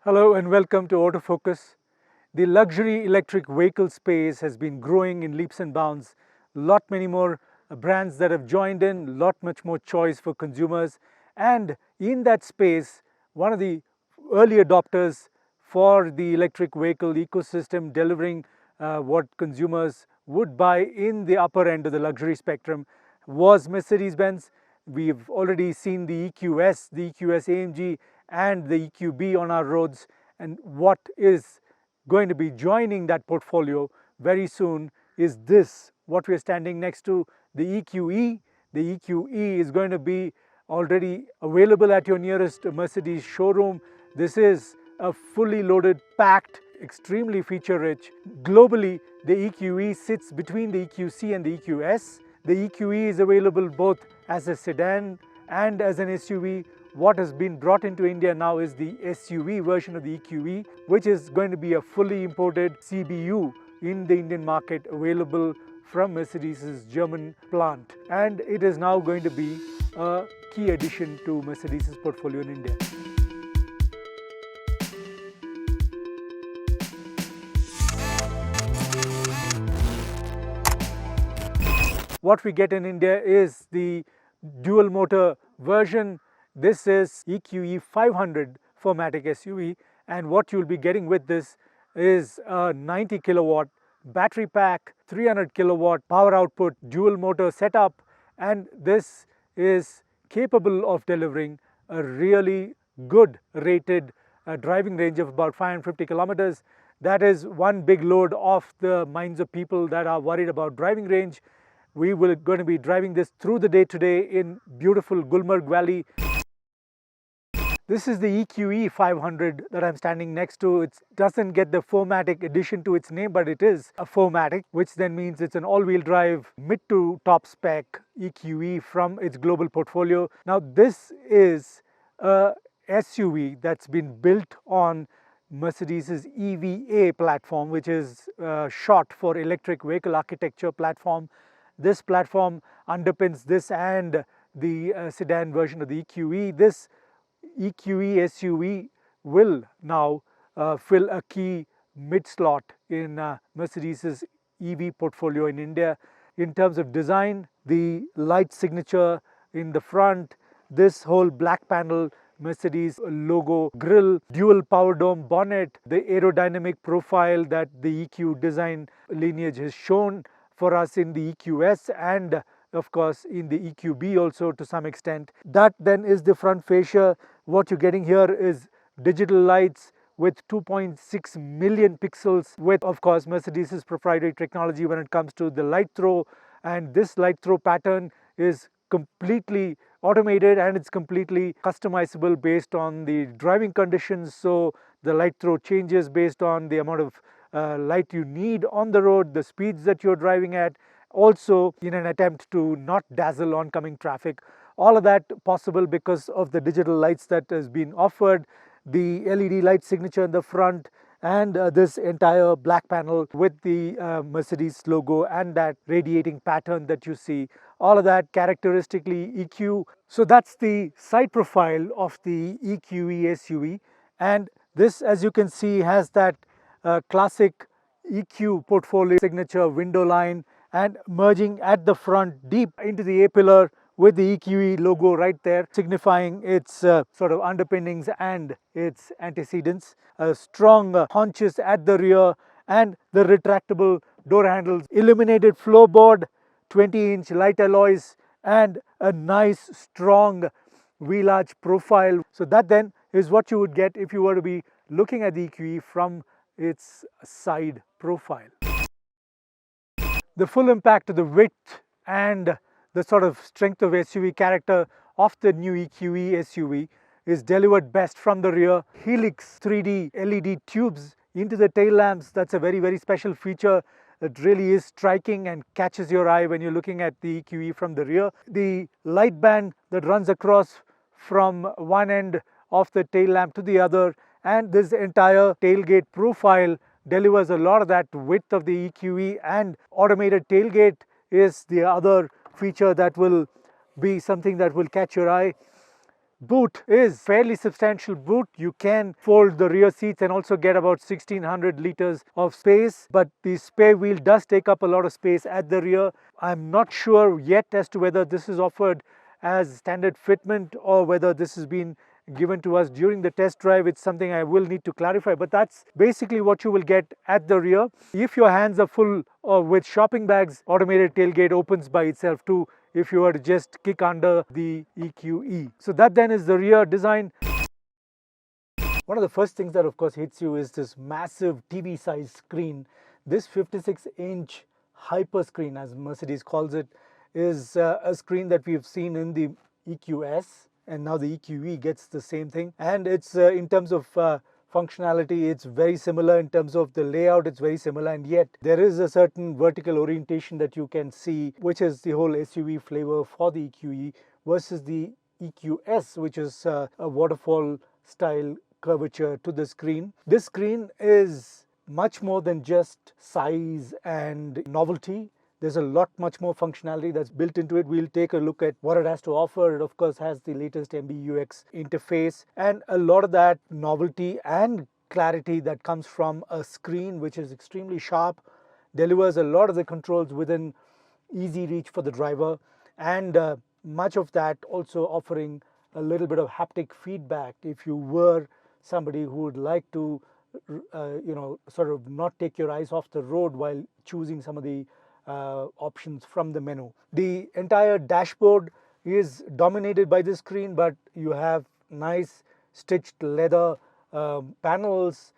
Hello and welcome to Autofocus. The luxury electric vehicle space has been growing in leaps and bounds. Lot many more brands that have joined in, lot much more choice for consumers. And in that space, one of the early adopters for the electric vehicle ecosystem, delivering what consumers would buy in the upper end of the luxury spectrum, was Mercedes-Benz. We've already seen the EQS, the EQS AMG and the EQB on our roads, and what is going to be joining that portfolio very soon is this, what we are standing next to, the EQE. The EQE is going to be already available at your nearest Mercedes showroom. This is a fully loaded, packed, extremely feature-rich. Globally, the EQE sits between the EQC and the EQS. The EQE is available both as a sedan and as an SUV. What has been brought into India now is the SUV version of the EQE, which is going to be a fully imported CBU in the Indian market, available from Mercedes' German plant. And it is now going to be a key addition to Mercedes' portfolio in India. What we get in India is the dual motor version. This is EQE 500 4MATIC SUV, and what you'll be getting with this is a 90 kilowatt battery pack, 300 kilowatt power output, dual motor setup, and this is capable of delivering a really good rated driving range of about 550 kilometers. That is one big load off the minds of people that are worried about driving range. We will going to be driving this through the day today in beautiful Gulmarg Valley. This is the EQE 500 that I'm standing next to. It doesn't get the 4MATIC addition to its name, but it is a 4MATIC, which then means it's an all-wheel drive mid to top spec EQE from its global portfolio. Now this is a SUV that's been built on Mercedes' EVA platform, which is short for electric vehicle architecture platform. This platform underpins this and the sedan version of the EQE. This EQE SUV will now fill a key mid slot in Mercedes' EV portfolio in India. In terms of design, the light signature in the front, this whole black panel Mercedes logo grille, dual power dome bonnet, the aerodynamic profile that the EQ design lineage has shown for us in the EQS and of course in the EQB also to some extent. That then is the front fascia. What you're getting here is digital lights with 2.6 million pixels with of course Mercedes' proprietary technology when it comes to the light throw, and this light throw pattern is completely automated and it's completely customizable based on the driving conditions. So the light throw changes based on the amount of light you need on the road, the speeds that you're driving at, also in an attempt to not dazzle oncoming traffic. All of that possible because of the digital lights that has been offered, the LED light signature in the front, and this entire black panel with the Mercedes logo and that radiating pattern that you see. All of that characteristically EQ. So that's the side profile of the EQE SUV, and this, as you can see, has that classic EQ portfolio signature window line and merging at the front deep into the A-pillar with the EQE logo right there, signifying its sort of underpinnings and its antecedents. Strong haunches at the rear and the retractable door handles, illuminated floorboard, 20-inch light alloys, and a nice strong wheel arch profile. So that then is what you would get if you were to be looking at the EQE from its side profile. The full impact of the width and the sort of strength of SUV character of the new EQE SUV is delivered best from the rear. Helix 3D LED tubes into the tail lamps, that's a very special feature that really is striking and catches your eye when you're looking at the EQE from the rear. The light band that runs across from one end of the tail lamp to the other, and this entire tailgate profile delivers a lot of that width of the EQE, and automated tailgate is the other feature that will be something that will catch your eye. boot is fairly substantial boot. You can fold the rear seats and also get about 1600 liters of space, but the spare wheel does take up a lot of space at the rear. I'm not sure yet as to whether this is offered as standard fitment or whether this has been given to us during the test drive. It's something I will need to clarify, but that's basically what you will get at the rear. If your hands are full with shopping bags, automated tailgate opens by itself too if you were to just kick under the EQE. So that then is the rear design. One of the first things that of course hits you is this massive TV size screen. This 56-inch hyper screen, as Mercedes calls it, is a screen that we've seen in the EQS, and now the EQE gets the same thing. And it's in terms of functionality, it's very similar. In terms of the layout, it's very similar, and yet there is a certain vertical orientation that you can see, which is the whole SUV flavor for the EQE versus the EQS, which is a waterfall style curvature to the screen. This screen is much more than just size and novelty. There's a lot much more functionality that's built into it. We'll take a look at what it has to offer. It of course has the latest MBUX interface, and a lot of that novelty and clarity that comes from a screen which is extremely sharp, delivers a lot of the controls within easy reach for the driver, and much of that also offering a little bit of haptic feedback if you were somebody who would like to sort of not take your eyes off the road while choosing some of the options from the menu. The entire dashboard is dominated by this screen, but you have nice stitched leather panels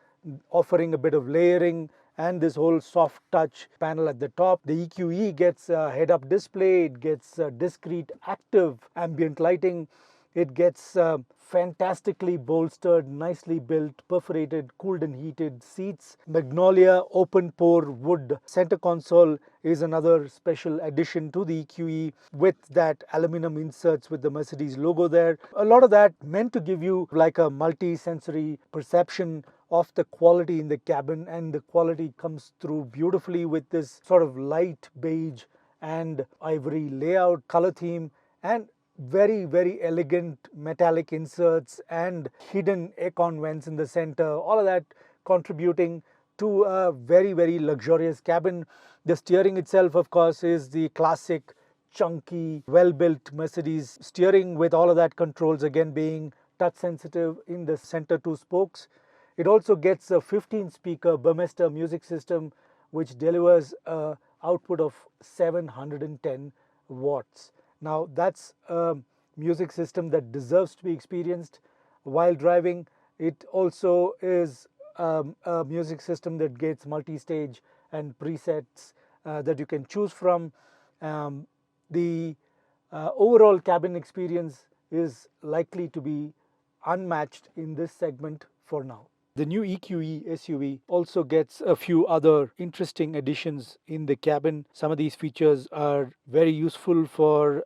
offering a bit of layering, and this whole soft touch panel at the top. The EQE gets a head-up display, it gets discrete active ambient lighting, it gets fantastically bolstered, nicely built, perforated, cooled and heated seats. Magnolia open pore wood center console is another special addition to the EQE with that aluminum inserts with the Mercedes logo there. A lot of that meant to give you like a multi-sensory perception of the quality in the cabin, and the quality comes through beautifully with this sort of light beige and ivory layout, color theme, and very, very elegant metallic inserts and hidden aircon vents in the center, all of that contributing to a very, very luxurious cabin. The steering itself, of course, is the classic chunky, well-built Mercedes steering with all of that controls again being touch sensitive in the center two spokes. It also gets a 15-speaker Burmester music system which delivers an output of 710 watts. Now that's a music system that deserves to be experienced while driving. It also is a music system that gets multi-stage and presets that you can choose from. The overall cabin experience is likely to be unmatched in this segment for now. The new EQE SUV also gets a few other interesting additions in the cabin. Some of these features are very useful for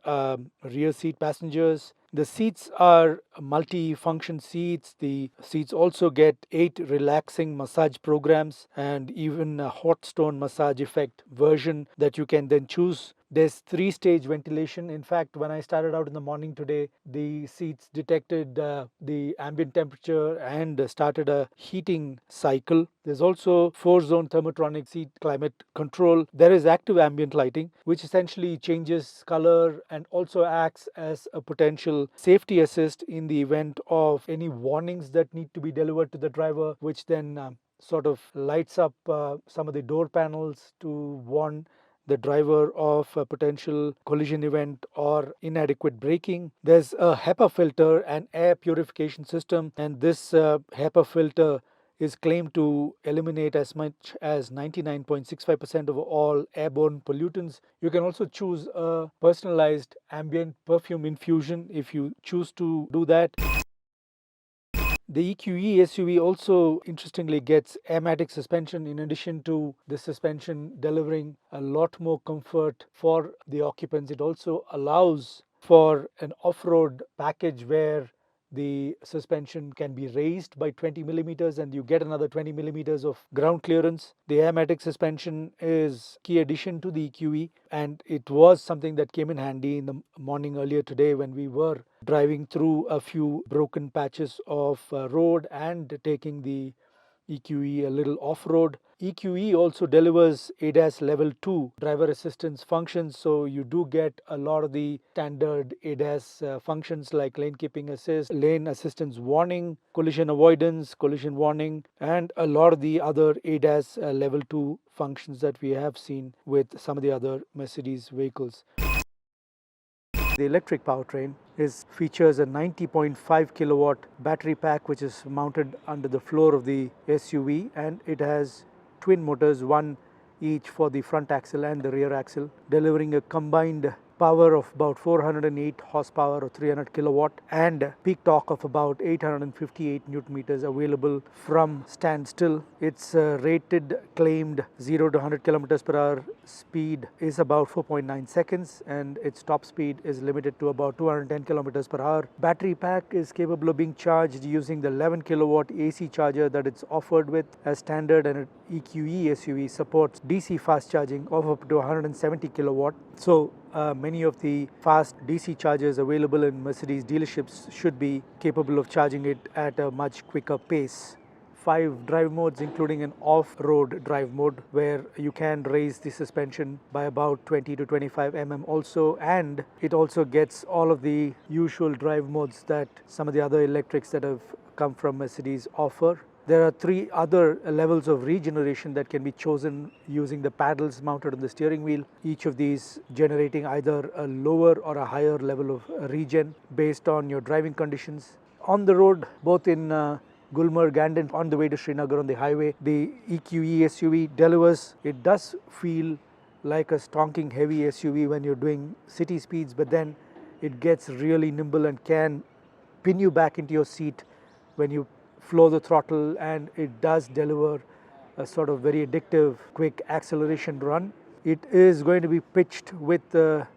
rear seat passengers. The seats are multi-function seats. The seats also get 8 relaxing massage programs and even a hot stone massage effect version that you can then choose. There's 3-stage ventilation. In fact, when I started out in the morning today, the seats detected the ambient temperature and started a heating cycle. There's also 4-zone thermotronic seat climate control. There is active ambient lighting, which essentially changes color and also acts as a potential safety assist in the event of any warnings that need to be delivered to the driver, which then sort of lights up some of the door panels to warn the driver of a potential collision event or inadequate braking. There's a HEPA filter and air purification system, and this HEPA filter is claimed to eliminate as much as 99.65% of all airborne pollutants. You can also choose a personalized ambient perfume infusion if you choose to do that. The EQE SUV also interestingly gets 4MATIC suspension, in addition to the suspension delivering a lot more comfort for the occupants. It also allows for an off-road package where the suspension can be raised by 20 millimeters and you get another 20 millimeters of ground clearance. The 4MATIC suspension is key addition to the EQE, and it was something that came in handy in the morning earlier today when we were driving through a few broken patches of road and taking the EQE a little off-road. EQE also delivers ADAS level 2 driver assistance functions, so you do get a lot of the standard ADAS functions like lane keeping assist, lane assistance warning, collision avoidance, collision warning, and a lot of the other ADAS level 2 functions that we have seen with some of the other Mercedes vehicles. The electric powertrain features a 90.5 kilowatt battery pack which is mounted under the floor of the SUV, and it has twin motors, one each for the front axle and the rear axle, delivering a combined power of about 408 horsepower or 300 kilowatt and peak torque of about 858 newton meters available from standstill. Its rated claimed 0 to 100 kilometers per hour speed is about 4.9 seconds, and its top speed is limited to about 210 kilometers per hour. Battery pack is capable of being charged using the 11 kilowatt AC charger that it's offered with as standard, and an EQE SUV supports DC fast charging of up to 170 kilowatt. So many of the fast DC chargers available in Mercedes dealerships should be capable of charging it at a much quicker pace. 5 drive modes, including an off-road drive mode where you can raise the suspension by about 20 to 25 mm also, and it also gets all of the usual drive modes that some of the other electrics that have come from Mercedes offer. There are 3 other levels of regeneration that can be chosen using the paddles mounted on the steering wheel, each of these generating either a lower or a higher level of regen based on your driving conditions. On the road, both in Gulmarg and on the way to Srinagar on the highway, the EQE SUV delivers. It does feel like a stonking heavy SUV when you're doing city speeds, but then it gets really nimble and can pin you back into your seat when you floor the throttle, and it does deliver a sort of very addictive quick acceleration run. It is going to be pitched with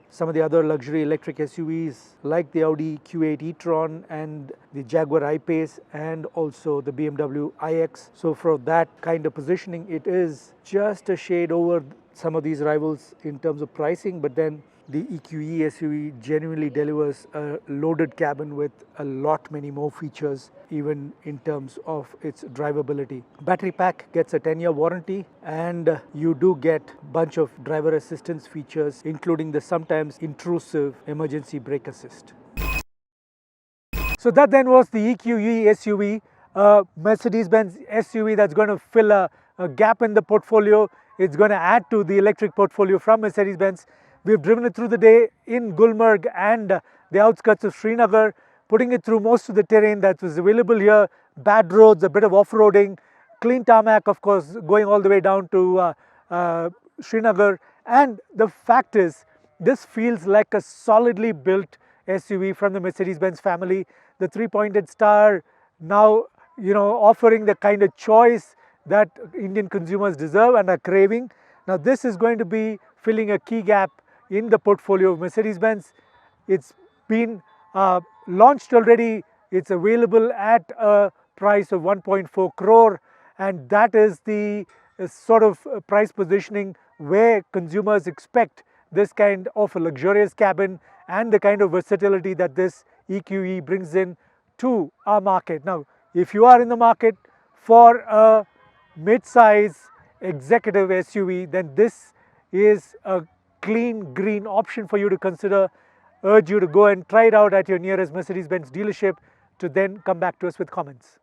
some of the other luxury electric SUVs like the Audi Q8 e-tron and the Jaguar I-Pace and also the BMW iX. So for that kind of positioning, it is just a shade over some of these rivals in terms of pricing, but then the EQE SUV genuinely delivers a loaded cabin with a lot many more features, even in terms of its drivability. Battery pack gets a 10-year warranty, and you do get a bunch of driver assistance features, including the sometimes intrusive emergency brake assist. So that then was the EQE SUV, a Mercedes-Benz SUV that's going to fill a gap in the portfolio. It's going to add to the electric portfolio from Mercedes-Benz. We've driven it through the day in Gulmarg and the outskirts of Srinagar, putting it through most of the terrain that was available here. Bad roads, a bit of off-roading, clean tarmac, of course, going all the way down to Srinagar. And the fact is, this feels like a solidly built SUV from the Mercedes-Benz family. The 3-pointed star now, offering the kind of choice that Indian consumers deserve and are craving. Now, this is going to be filling a key gap in the portfolio of Mercedes-Benz. It's been launched already. It's available at a price of 1.4 crore, and that is the sort of price positioning where consumers expect this kind of a luxurious cabin and the kind of versatility that this EQE brings in to our market. Now, if you are in the market for a mid-size executive SUV, then this is a clean green option for you to consider. Urge you to go and try it out at your nearest Mercedes-Benz dealership to then come back to us with comments.